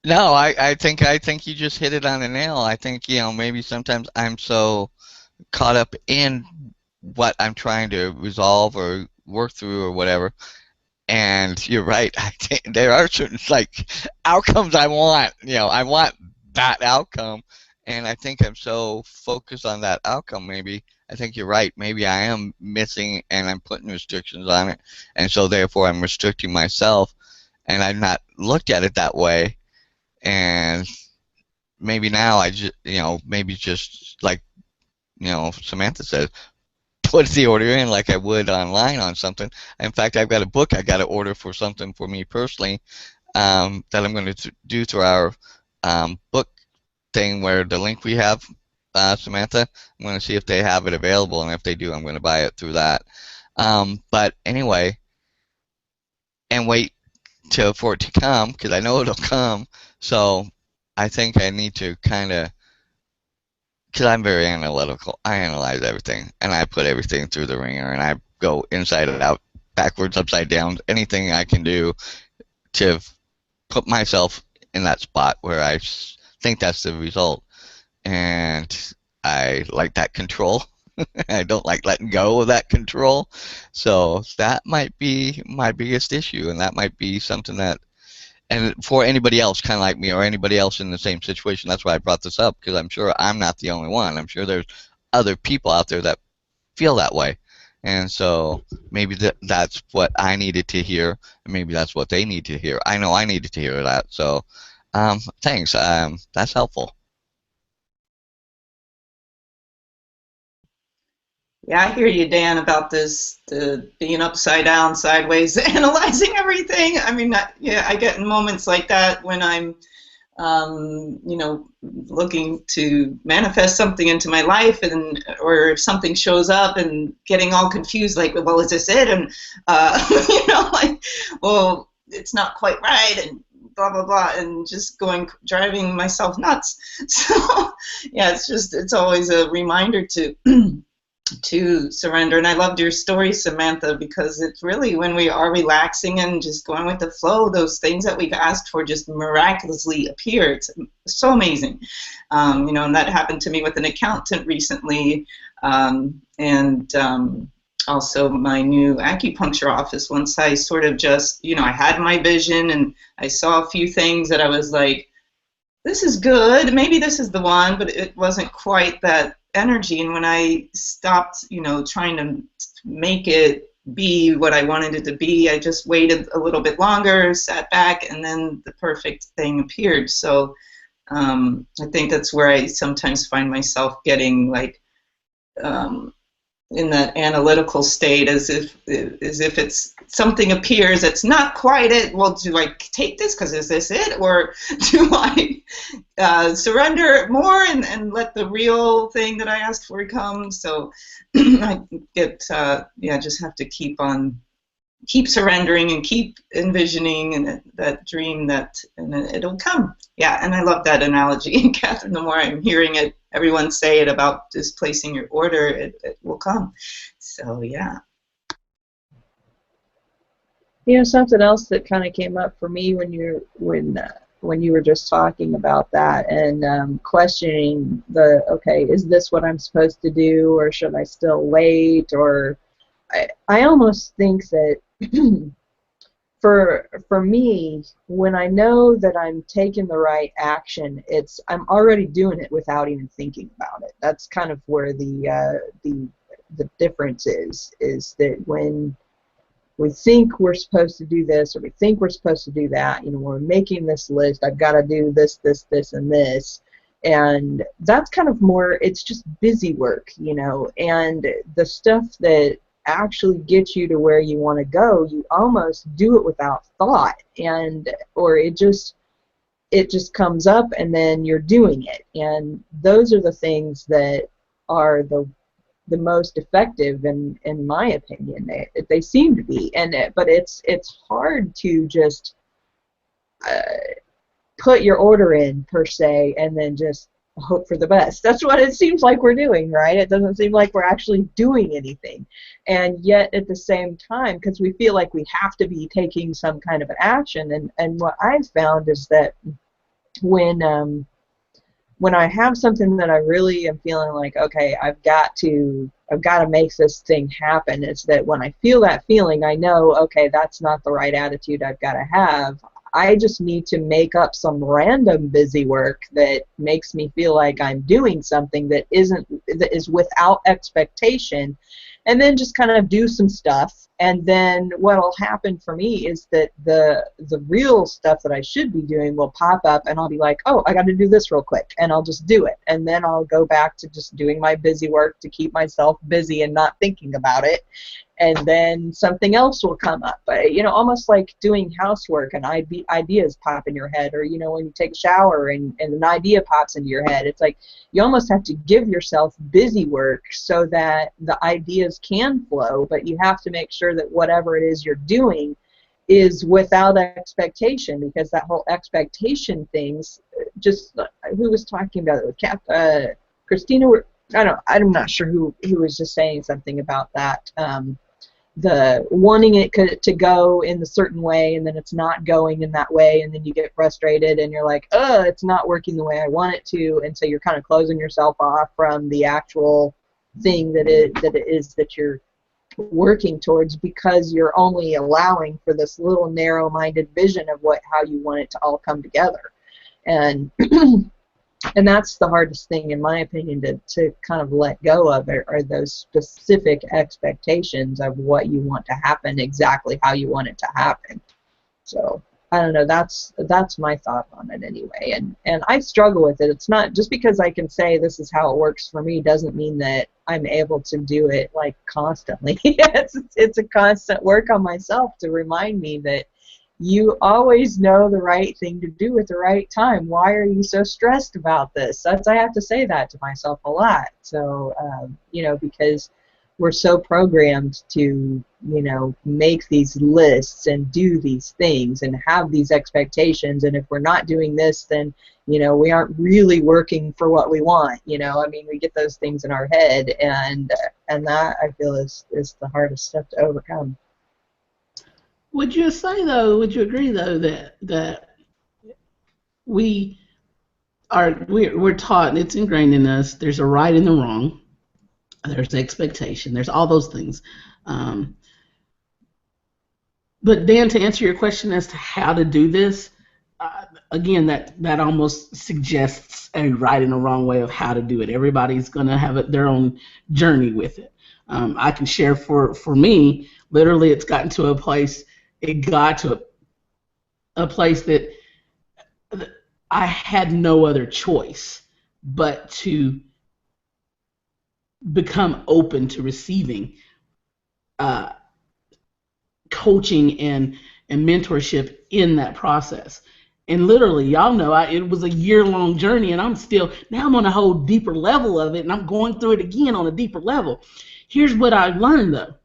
No, I think you just hit it on the nail. I think, maybe sometimes I'm so caught up in what I'm trying to resolve or work through or whatever. And you're right. I think there are certain outcomes I want. I want that outcome, and I think I'm so focused on that outcome. Maybe I think you're right. Maybe I am missing, and I'm putting restrictions on it, and so therefore I'm restricting myself, and I've not looked at it that way. And maybe now I just, maybe just like, Samantha says, put the order in like I would online on something. In fact, I've got a book I got to order for something for me personally, that I'm going to do through our book thing where the link we have, Samantha. I'm going to see if they have it available, and if they do, I'm going to buy it through that. But anyway, and wait for it to come, because I know it'll come. So I think I need to kind of, because I'm very analytical. I analyze everything, and I put everything through the ringer, and I go inside and out, backwards, upside down, anything I can do to put myself in that spot where I think that's the result. And I like that control. I don't like letting go of that control. So that might be my biggest issue, and that might be something that, and for anybody else kind of like me or anybody else in the same situation, that's why I brought this up, because I'm sure I'm not the only one. I'm sure there's other people out there that feel that way. And so maybe that's what I needed to hear, and maybe that's what they need to hear. I know I needed to hear that. So thanks. That's helpful. Yeah, I hear you, Dan, about the being upside down, sideways, analyzing everything. I mean, yeah, I get in moments like that when I'm you know, looking to manifest something into my life, and or if something shows up and getting all confused, like, well, is this it? And you know, like, well, it's not quite right, and blah blah blah, and just driving myself nuts. So yeah, it's always a reminder to to surrender. And I loved your story, Samantha, because it's really when we are relaxing and just going with the flow, those things that we've asked for just miraculously appear. It's so amazing. You know, and that happened to me with an accountant recently, and also my new acupuncture office. Once I sort of just, you know, I had my vision and I saw a few things that I was like, this is good, maybe this is the one, but it wasn't quite that energy. And when I stopped, you know, trying to make it be what I wanted it to be, I just waited a little bit longer, sat back, and then the perfect thing appeared. So I think that's where I sometimes find myself getting like in that analytical state, as if it's something appears that's not quite it. Well, do I take this because is this it, or do I surrender more and let the real thing that I asked for come? So I get yeah, just have to keep surrendering and keep envisioning and that dream and it'll come. Yeah, and I love that analogy. And Catherine, the more I'm hearing it, everyone say it about just placing your order, it will come. So yeah. You know, something else that kind of came up for me when you were just talking about that and questioning okay, is this what I'm supposed to do, or should I still wait? Or I almost think that for me, when I know that I'm taking the right action, I'm already doing it without even thinking about it. That's kind of where the difference is that when we think we're supposed to do this, or we think we're supposed to do that, you know, we're making this list, I've got to do this, this, this, and this, and that's kind of more, it's just busy work, you know, and the stuff that actually gets you to where you want to go, you almost do it without thought, or it just comes up and then you're doing it, and those are the things that are the most effective in my opinion. They seem to be, but it's hard to just put your order in per se and then just hope for the best. That's what it seems like we're doing, right? It doesn't seem like we're actually doing anything, and yet at the same time, because we feel like we have to be taking some kind of an action, and what I've found is that when I have something that I really am feeling like, okay, I've got to make this thing happen, it's that when I feel that feeling, I know, okay, that's not the right attitude I've got to have. I just need to make up some random busy work that makes me feel like I'm doing something that is without expectation, and then just kind of do some stuff. And then what'll happen for me is that the real stuff that I should be doing will pop up, and I'll be like, oh, I got to do this real quick, and I'll just do it. And then I'll go back to just doing my busy work to keep myself busy and not thinking about it. And then something else will come up, you know, almost like doing housework, and ideas pop in your head, or, you know, when you take a shower and an idea pops into your head. It's like you almost have to give yourself busy work so that the ideas can flow, but you have to make sure that whatever it is you're doing is without expectation, because that whole expectation things, just who was talking about it with Christina? I'm not sure who was just saying something about that. The wanting it to go in a certain way, and then it's not going in that way, and then you get frustrated and you're like, it's not working the way I want it to, and so you're kind of closing yourself off from the actual thing that it is that you're working towards, because you're only allowing for this little narrow-minded vision of how you want it to all come together. And and that's the hardest thing, in my opinion, to kind of let go of, are those specific expectations of what you want to happen, exactly how you want it to happen. So I don't know, that's my thought on it anyway. And I struggle with it. It's not just because I can say this is how it works for me doesn't mean that I'm able to do it like constantly. It's a constant work on myself to remind me that you always know the right thing to do at the right time. Why are you so stressed about this? I have to say that to myself a lot. So, you know, because we're so programmed to, you know, make these lists and do these things and have these expectations. And if we're not doing this, then, you know, we aren't really working for what we want. You know, I mean, we get those things in our head, and that, I feel, is the hardest stuff to overcome. Would you say though? Would you agree though that we're taught, and it's ingrained in us, there's a right and the wrong, there's expectation, there's all those things. But Dan, to answer your question as to how to do this, again, that almost suggests a right and a wrong way of how to do it. Everybody's going to have their own journey with it. I can share for me, literally, it got to a place that I had no other choice but to become open to receiving coaching and mentorship in that process. And literally, y'all know, it was a year-long journey, and now I'm on a whole deeper level of it, and I'm going through it again on a deeper level. Here's what I learned, though.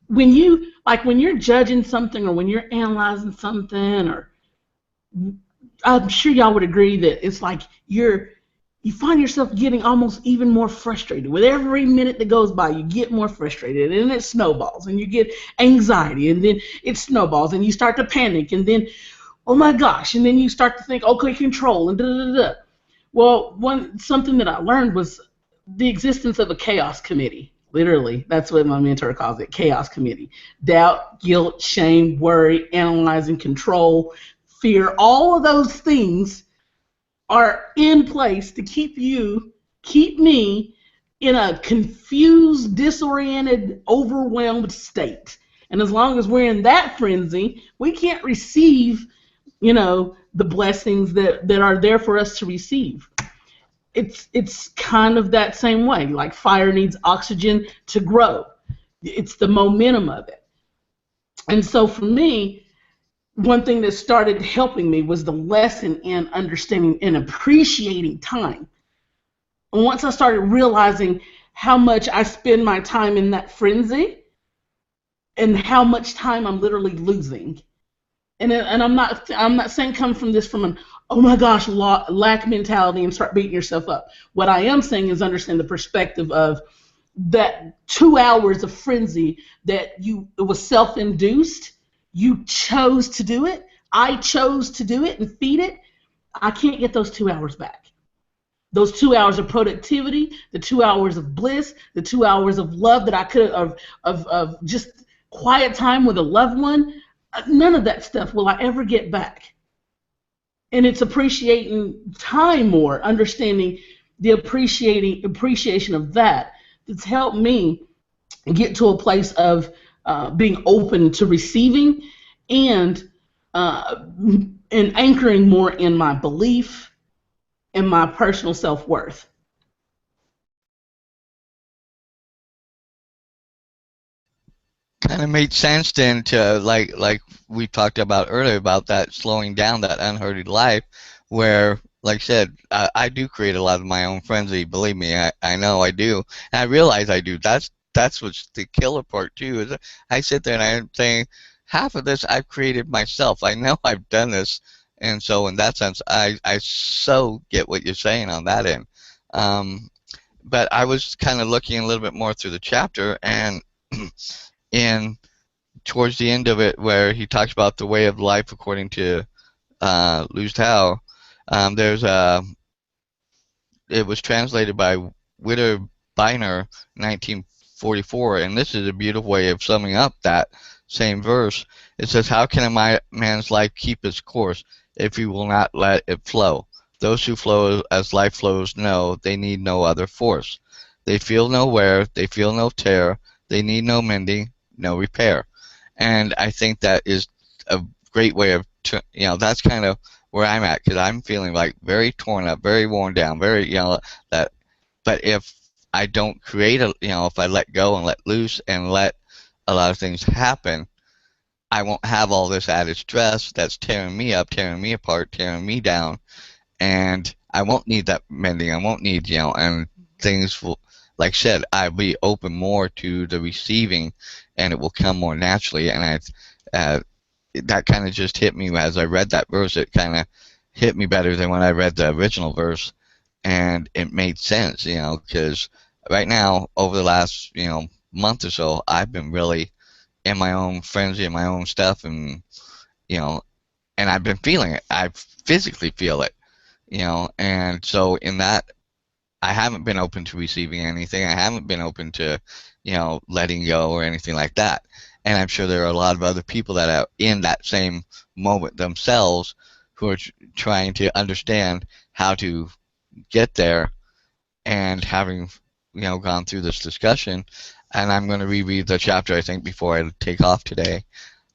When you're judging something, or when you're analyzing something, or I'm sure y'all would agree that it's like you find yourself getting almost even more frustrated. With every minute that goes by, you get more frustrated, and it snowballs, and you get anxiety, and then it snowballs, and you start to panic, and then, oh my gosh, and then you start to think, okay, control, and da-da-da-da. Well, something that I learned was the existence of a chaos committee. Literally, that's what my mentor calls it, chaos committee. Doubt, guilt, shame, worry, analyzing, control, fear, all of those things are in place to keep me in a confused, disoriented, overwhelmed state. And as long as we're in that frenzy, we can't receive, you know, the blessings that are there for us to receive. It's kind of that same way. Like fire needs oxygen to grow. It's the momentum of it. And so for me, one thing that started helping me was the lesson in understanding and appreciating time. And once I started realizing how much I spend my time in that frenzy and how much time I'm literally losing. And I'm not saying come from this from an, oh my gosh, lack mentality and start beating yourself up. What I am saying is understand the perspective of that 2 hours of frenzy that it was self-induced. You chose to do it. I chose to do it and feed it. I can't get those 2 hours back. Those 2 hours of productivity, the 2 hours of bliss, the 2 hours of love that I could of just quiet time with a loved one, none of that stuff will I ever get back. And it's appreciating time more, understanding the appreciation of that that's helped me get to a place of being open to receiving and anchoring more in my belief and my personal self-worth. Kind of made sense then to like we talked about earlier about that slowing down, that unhurried life, where, like I said, I do create a lot of my own frenzy. Believe me, I know I do, and I realize I do. That's what's the killer part too. Is I sit there and I'm saying, half of this I've created myself. I know I've done this, and so in that sense, I so get what you're saying on that end. But I was kind of looking a little bit more through the chapter, and in towards the end of it, where he talks about the way of life according to Liu Tao, it was translated by Witter Bynner, 1944, and this is a beautiful way of summing up that same verse. It says, "How can a man's life keep its course if he will not let it flow? Those who flow as life flows know they need no other force. They feel no wear, they feel no tear, they need no mending, no repair." And I think that is a great way of, that's kind of where I'm at, because I'm feeling like very torn up, very worn down, very, that. But if I don't create if I let go and let loose and let a lot of things happen, I won't have all this added stress that's tearing me up, tearing me apart, tearing me down, and I won't need that mending. I won't need, and things will, like I said, I'll be open more to the receiving, and it will come more naturally. And that kind of just hit me as I read that verse. It kind of hit me better than when I read the original verse, and it made sense, because right now, over the last, month or so, I've been really in my own frenzy and my own stuff, and you know, and I've been feeling it. I physically feel it, and so in that, I haven't been open to receiving anything. I haven't been open to, letting go or anything like that. And I'm sure there are a lot of other people that are in that same moment themselves who are trying to understand how to get there, and having, gone through this discussion. And I'm going to reread the chapter, I think, before I take off today.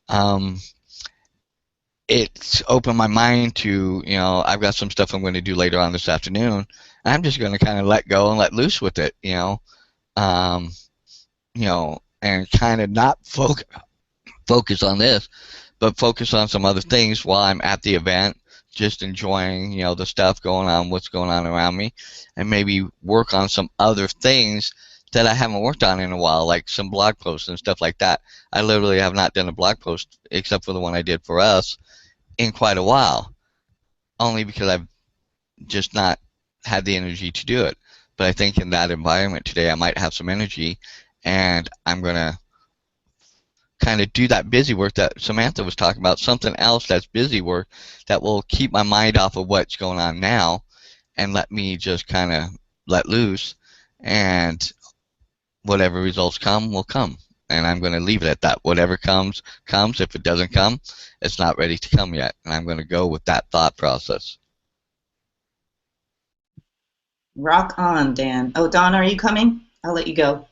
Um, it's opened my mind to, I've got some stuff I'm going to do later on this afternoon. And I'm just going to kind of let go and let loose with it, um, and kind of not focus on this, but focus on some other things while I'm at the event, just enjoying, the stuff going on, what's going on around me, and maybe work on some other things that I haven't worked on in a while, like some blog posts and stuff like that. I literally have not done a blog post, except for the one I did for us, in quite a while, only because I've just not had the energy to do it. But I think in that environment today, I might have some energy, and I'm going to kind of do that busy work that Samantha was talking about, something else that's busy work that will keep my mind off of what's going on now and let me just kind of let loose, and whatever results come will come. And I'm going to leave it at that. Whatever comes, comes. If it doesn't come, it's not ready to come yet. And I'm going to go with that thought process. Rock on, Dan. Oh, Donna, are you coming? I'll let you go.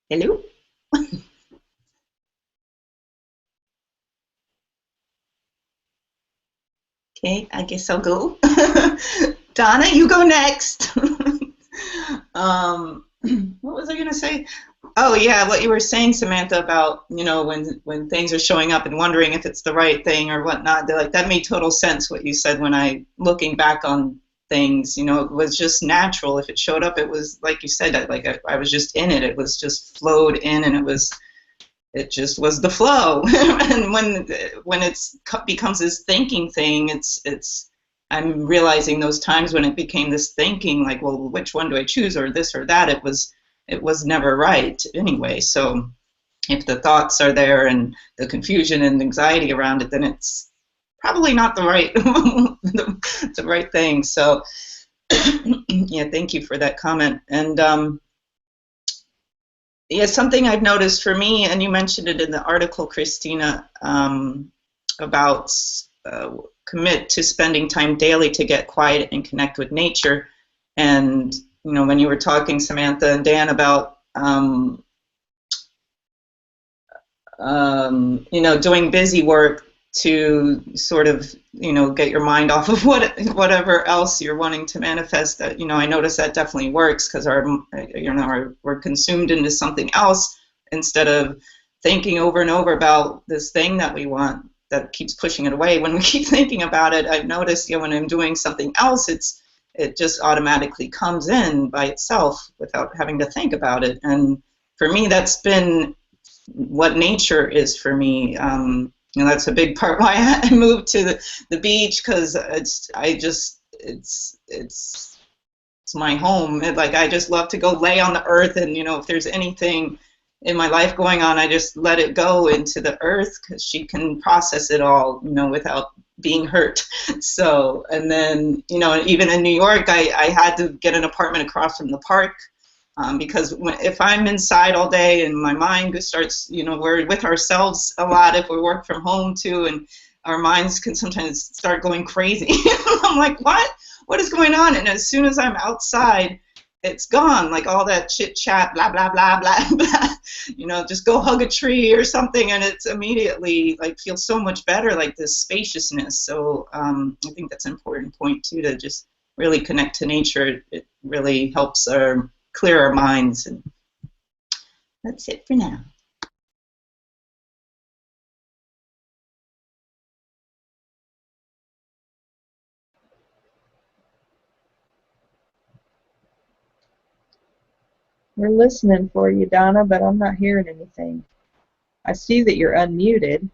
Hello? Okay, I guess I'll go. Donna, you go next. What was I going to say? Oh, yeah, what you were saying, Samantha, about, when things are showing up and wondering if it's the right thing or whatnot. Like, that made total sense, what you said, when looking back on things, it was just natural. If it showed up, it was, like you said, I was just in it. It was just flowed in, and it just was the flow. And when it's becomes this thinking thing, I'm realizing those times when it became this thinking, like, well, which one do I choose, or this or that? It was never right anyway. So if the thoughts are there and the confusion and anxiety around it, then it's probably not the right the right thing. So yeah, thank you for that comment. And yeah, something I've noticed for me, and you mentioned it in the article, Christina, about commit to spending time daily to get quiet and connect with nature. And when you were talking, Samantha and Dan, about doing busy work to sort of get your mind off of whatever else you're wanting to manifest. That I notice that definitely works, because we're consumed into something else instead of thinking over and over about this thing that we want, that keeps pushing it away. When we keep thinking about it, I've noticed when I'm doing something else, it just automatically comes in by itself without having to think about it. And for me, that's been what nature is for me. That's a big part why I moved to the beach, because it's my home. I just love to go lay on the earth, and if there's anything in my life going on, I just let it go into the earth, because she can process it all, without being hurt. So, and then, even in New York, I had to get an apartment across from the park, because if I'm inside all day and my mind starts, we're with ourselves a lot if we work from home too, and our minds can sometimes start going crazy. I'm like, what is going on? And as soon as I'm outside, it's gone. Like all that chit chat, blah, blah, blah, blah, blah. Just go hug a tree or something, and it's immediately feels so much better, like this spaciousness. So I think that's an important point too, to just really connect to nature. It really helps clear our minds. And That's it for now. We're listening for you, Donna, but I'm not hearing anything. I see that you're unmuted.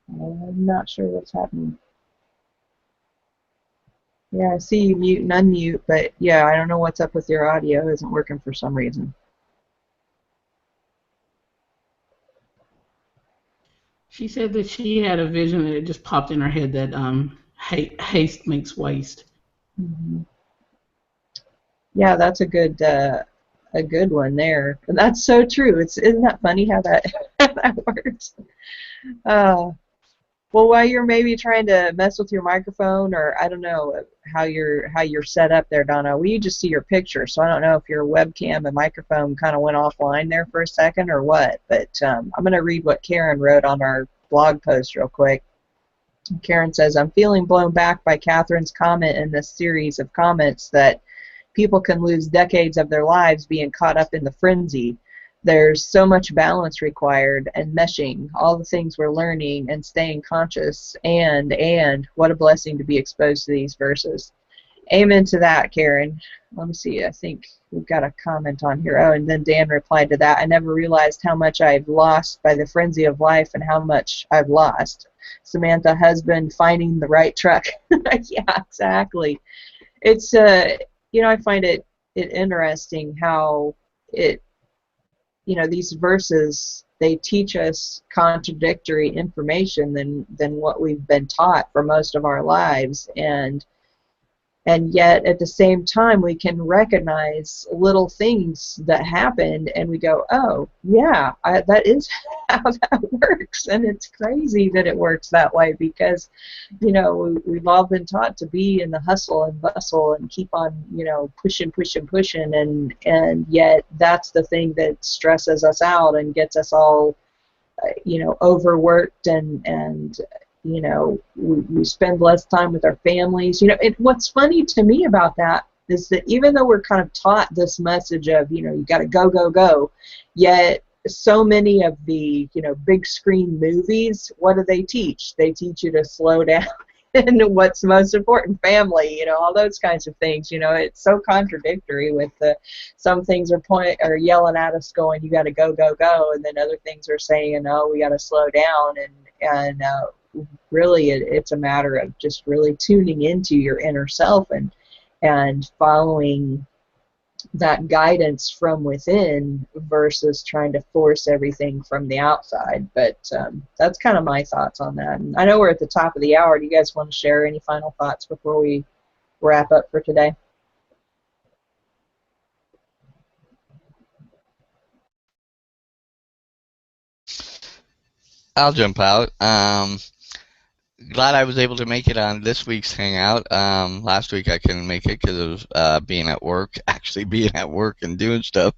I'm not sure what's happening. Yeah, I see you mute and unmute, but yeah, I don't know what's up with your audio. It isn't working for some reason. She said that she had a vision that it just popped in her head that haste makes waste. Mm-hmm. Yeah, that's a good one there. And that's so true. Isn't that funny how that how that works? Well, while you're maybe trying to mess with your microphone, or I don't know how you're set up there, Donna. We just see your picture, so I don't know if your webcam and microphone kind of went offline there for a second or what. But I'm going to read what Karen wrote on our blog post real quick. Karen says, "I'm feeling blown back by Catherine's comment in this series of comments that people can lose decades of their lives being caught up in the frenzy. There's so much balance required and meshing, all the things we're learning and staying conscious, and what a blessing to be exposed to these verses." Amen to that, Karen. Let me see. I think we've got a comment on here. Oh, and then Dan replied to that. "I never realized how much I've lost by the frenzy of life and how much I've lost. Samantha, husband, finding the right truck." Yeah, exactly. It's I find it interesting how these verses, they teach us contradictory information than what we've been taught for most of our lives, and yet at the same time we can recognize little things that happened and we go, oh yeah, that is how that works. And it's crazy that it works that way because we've all been taught to be in the hustle and bustle and keep on pushing, and yet that's the thing that stresses us out and gets us all overworked, and we spend less time with our families. What's funny to me about that is that even though we're kind of taught this message of, you got to go, go, go, yet so many of the, big screen movies, what do they teach? They teach you to slow down and what's most important, family, all those kinds of things. It's so contradictory with some things are yelling at us going, you got to go, go, go, and then other things are saying, no, we got to slow down, and really it's a matter of just really tuning into your inner self and following that guidance from within versus trying to force everything from the outside. But that's kind of my thoughts on that. And I know we're at the top of the hour. Do you guys want to share any final thoughts before we wrap up for today? I'll jump out. Glad I was able to make it on this week's Hangout. Last week I couldn't make it because of being at work, actually being at work and doing stuff.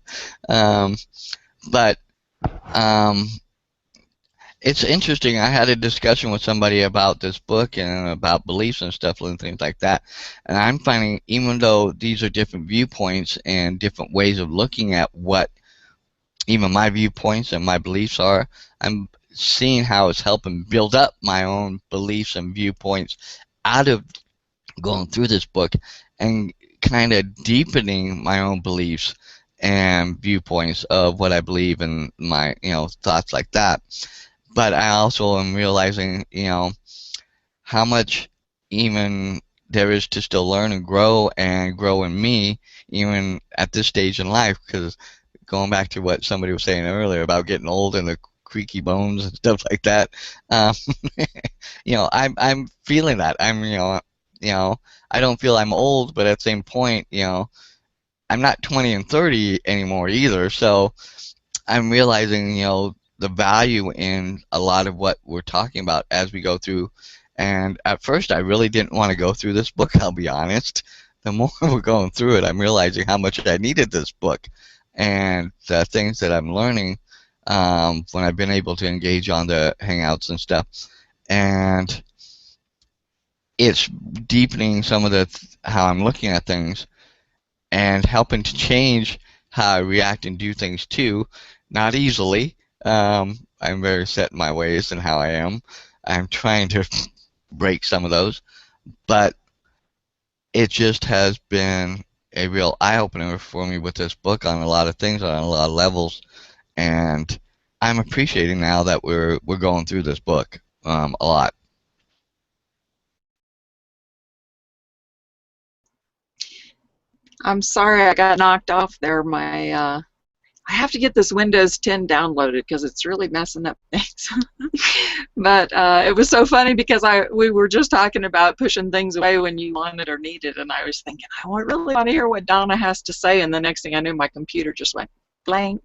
But it's interesting. I had a discussion with somebody about this book and about beliefs and stuff and things like that. And I'm finding, even though these are different viewpoints and different ways of looking at what even my viewpoints and my beliefs are, I'm seeing how it's helping build up my own beliefs and viewpoints out of going through this book and kind of deepening my own beliefs and viewpoints of what I believe and my thoughts like that. But I also am realizing how much even there is to still learn and grow in me even at this stage in life, because going back to what somebody was saying earlier about getting old and the creaky bones and stuff like that, I'm feeling that. I don't feel I'm old, but at the same point, I'm not 20 and 30 anymore either. So I'm realizing, the value in a lot of what we're talking about as we go through. And at first, I really didn't want to go through this book, I'll be honest. The more we're going through it, I'm realizing how much I needed this book and the things that I'm learning when I've been able to engage on the Hangouts and stuff. And it's deepening some of how I'm looking at things and helping to change how I react and do things too. Not easily. I'm very set in my ways and how I am. I'm trying to break some of those, but it just has been a real eye-opener for me with this book on a lot of things, on a lot of levels, and I'm appreciating now that we're going through this book a lot. I'm sorry I got knocked off there. I have to get this Windows 10 downloaded because it's really messing up things. But it was so funny because we were just talking about pushing things away when you want it or need it, and I was thinking, really want to hear what Donna has to say, and the next thing I knew, my computer just went blank.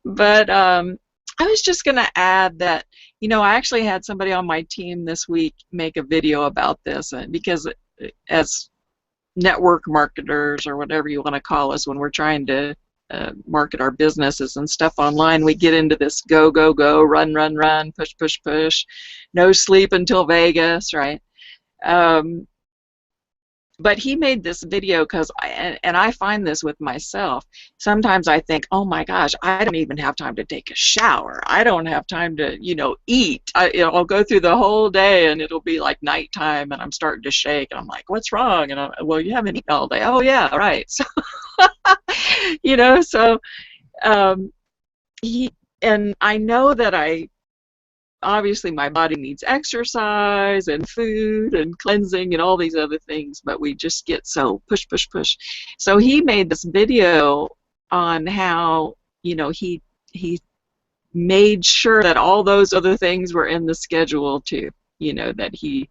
But I was just going to add that, I actually had somebody on my team this week make a video about this, because as network marketers, or whatever you want to call us, when we're trying to market our businesses and stuff online, we get into this go, go, go, run, run, run, push, push, push, no sleep until Vegas, right? But he made this video because, and I find this with myself, sometimes I think, oh my gosh, I don't even have time to take a shower. I don't have time to, eat. I'll go through the whole day and it'll be like nighttime and I'm starting to shake. And I'm like, what's wrong? And well, you haven't eaten all day. Oh yeah, right. So, so and I know that obviously my body needs exercise and food and cleansing and all these other things, but we just get so push, push, push. So he made this video on how, he made sure that all those other things were in the schedule too, that he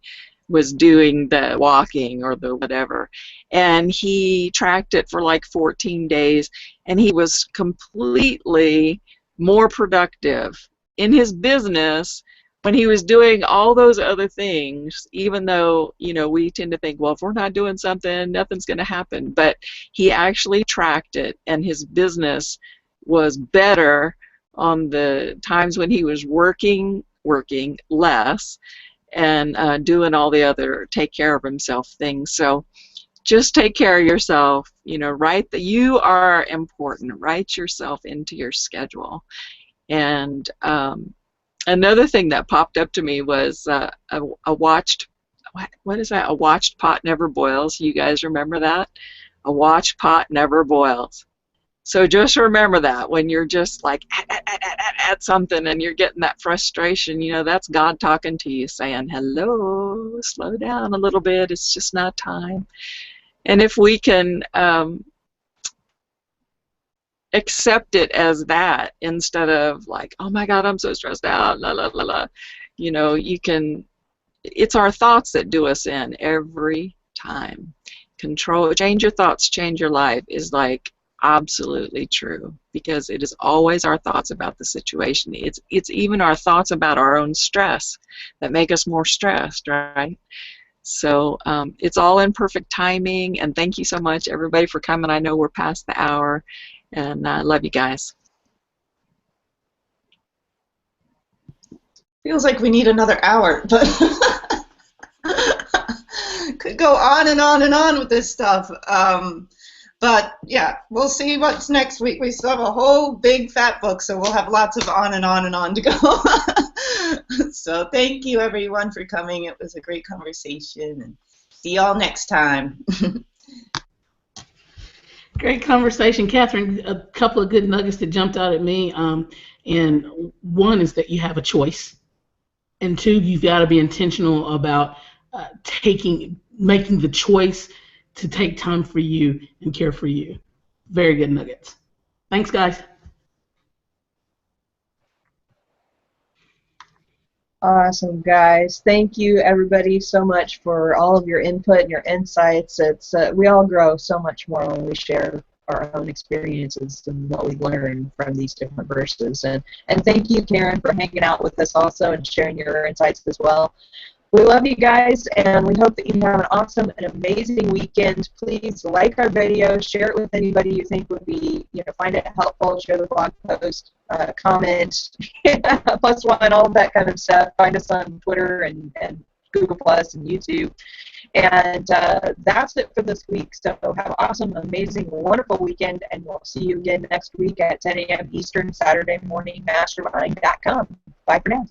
was doing the walking or the whatever. And he tracked it for like 14 days, and he was completely more productive in his business when he was doing all those other things, even though, we tend to think, well, if we're not doing something, nothing's going to happen. But he actually tracked it, and his business was better on the times when he was working less, and doing all the other take care of himself things. So just take care of yourself, write that you are important, write yourself into your schedule. And another thing that popped up to me was a watched, what is that? A watched pot never boils. You guys remember that? A watched pot never boils. So just remember that when you're just like at something and you're getting that frustration, that's God talking to you saying, hello, slow down a little bit. It's just not time. And if we can accept it as that, instead of like, oh my God, I'm so stressed out, la la la la, it's our thoughts that do us in every time. Change your thoughts, change your life is like absolutely true, because it is always our thoughts about the situation. It's even our thoughts about our own stress that make us more stressed, right? So it's all in perfect timing, and thank you so much everybody for coming. I know we're past the hour, and I love you guys. Feels like we need another hour, but could go on and on and on with this stuff. But yeah, we'll see what's next week. We still have a whole big fat book, so we'll have lots of on and on and on to go. So thank you everyone for coming. It was a great conversation, and see y'all next time. Great conversation, Catherine. A couple of good nuggets that jumped out at me. And one is that you have a choice, and two, you've got to be intentional about making the choice to take time for you and care for you. Very good nuggets. Thanks, guys. Awesome, guys. Thank you, everybody, so much for all of your input and your insights. It's we all grow so much more when we share our own experiences and what we learn from these different verses. And thank you, Karen, for hanging out with us also and sharing your insights as well. We love you guys, and we hope that you have an awesome and amazing weekend. Please like our video, share it with anybody you think would be, find it helpful, share the blog post, comment, +1, all of that kind of stuff. Find us on Twitter and Google Plus and YouTube. And that's it for this week. So have an awesome, amazing, wonderful weekend, and we'll see you again next week at 10 a.m. Eastern, Saturday Morning Mastermind.com. Bye for now.